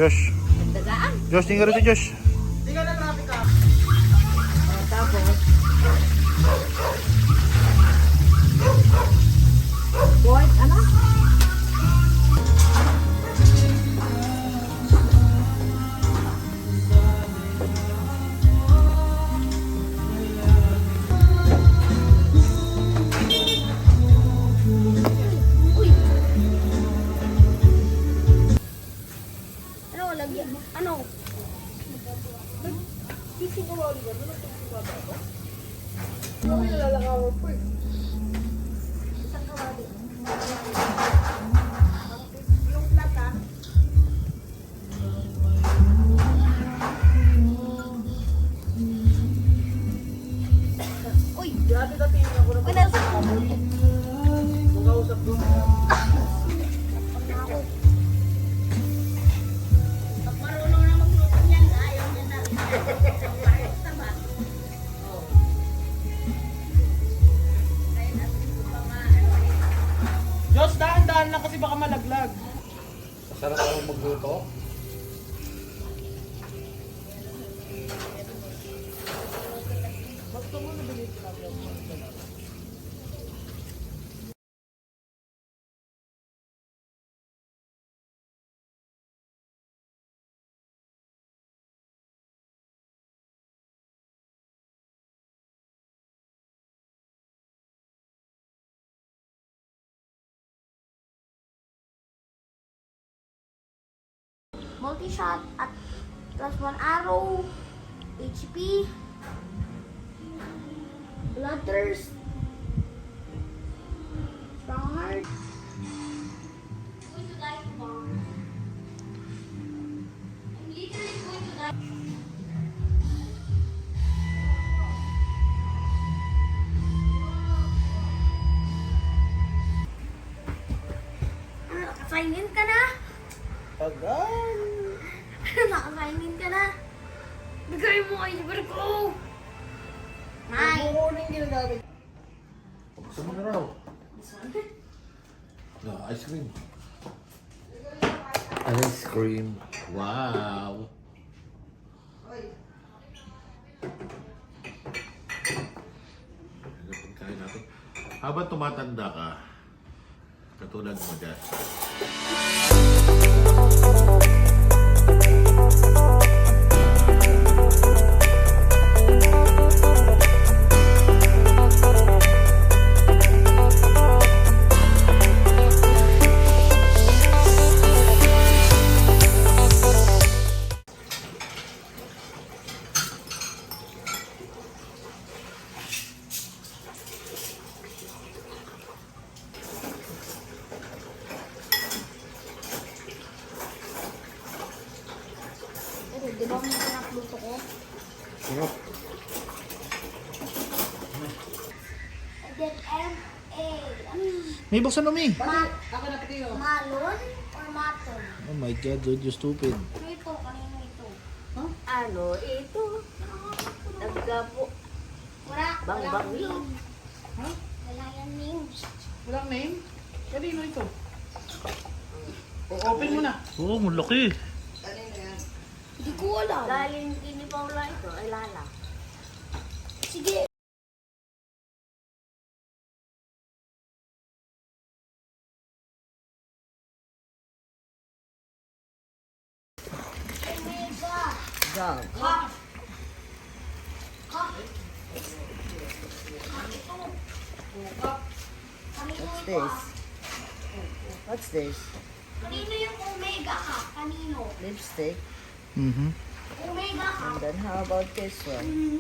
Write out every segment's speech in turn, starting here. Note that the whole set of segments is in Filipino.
Josh. Josh, tinggal rito, Josh. Tingnan na traffic ka. Tapos, boy, ano? Uy! Ano, lagyan mo? Ano? Dito ko wali ba? Ano ito ba ako? Ano nilalakawan po eh? Isang kawali. Yung plata. Uy! Dati ako na Uy, nasa ko. kung kausap doon. Ako. Pag marunong na magluto niyan, ayaw niya na. Tama. Kaya natin ko pa Diyos, daan-daan lang kasi baka malaglag. Sarap ako magluto. multi-shot at plus 1 arrow, HP, blood thirst, strong heart. I'm going to die tomorrow. I'm literally going to die. Naka-sign in ka na? Tagal. Naka-sign in ka na? Bigay mo kayo libre ko! Nay! Ang buko na yung ginagamit. Gusto mo na raw? No, ice cream. Ice cream. Wow. Ano pagkain natin? Habang tumatanda ka, katulad mo dyan. Di ba may pinapluto ko? Sarap. Then M-A. May buksan mo, Mi. Ako na pati yun. Malon or maton? Oh my God, dude, you stupid. Ano ito? Kanino ito? Ano, ito. Naggapo. Wala. Bang, Walang bang, name. Wala yan names. Walang name? Kanino ito? O-open mo na. Oo, oh, malaki. Hindi ko alam. Galing kini Paula ito, ay Lala. Sige. Omega. Dog. What's this? What's this? Kanino yung Omega ka? Kanino? Lipstick. Omega ka? And then how about this one?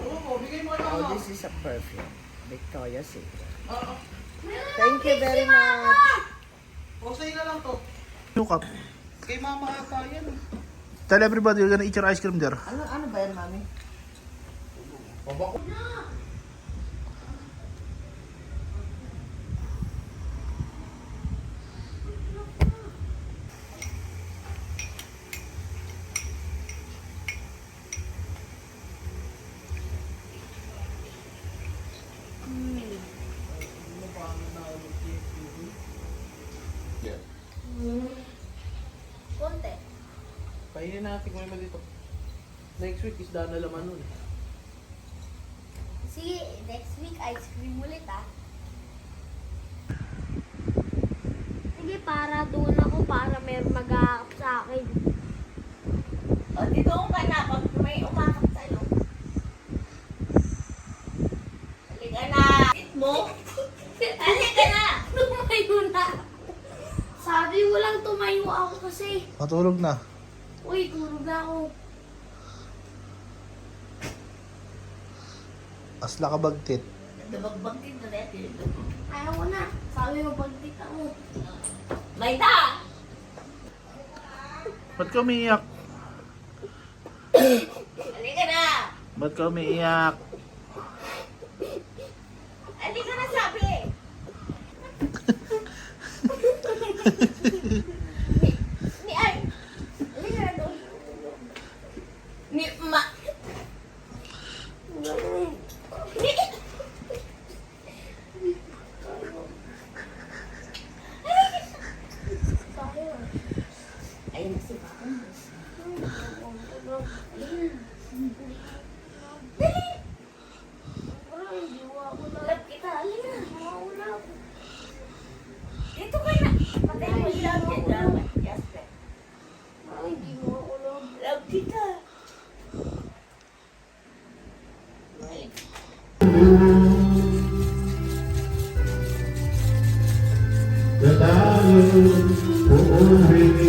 Oo, bigay mo kayo. Oh, this is a perfume. Victoria's Secret. Oo. Thank you very much. O, sa'yo na lang to. Yukat. Kay mama ata yan. Tell everybody you're gonna eat your ice cream there. Ano ba yan, mami? Pabako. Konti. Kainin natin kung naman dito. Next week is daan na laman nun. Sige, next week ice cream ulit ah. Sige, para doon ako para may mag-aakap sa akin. O, dito ko ka na pag may umakap sa'yo. Halika na. Eat mo. Halika na. Tumayo na. Sabi mo lang tumayo ako kasi. Matulog na. Uy, tulog na ako. Asla ka bagtit. Dabagbag din na natin. Ayaw ko na. Sabi mo pagtita mo. May ta! Ba't ka umiiyak? Halika na. Ba't ka umiiyak? Halika na sabi. ni ay. Halika na doon. Ni ma. Ni. Ayun na si Bakong. Love kita. Halika na. Dito ka na. Patay mo love kita. Yes, sir. Ay, di mo ako love. Love kita. Dadayo, uuwi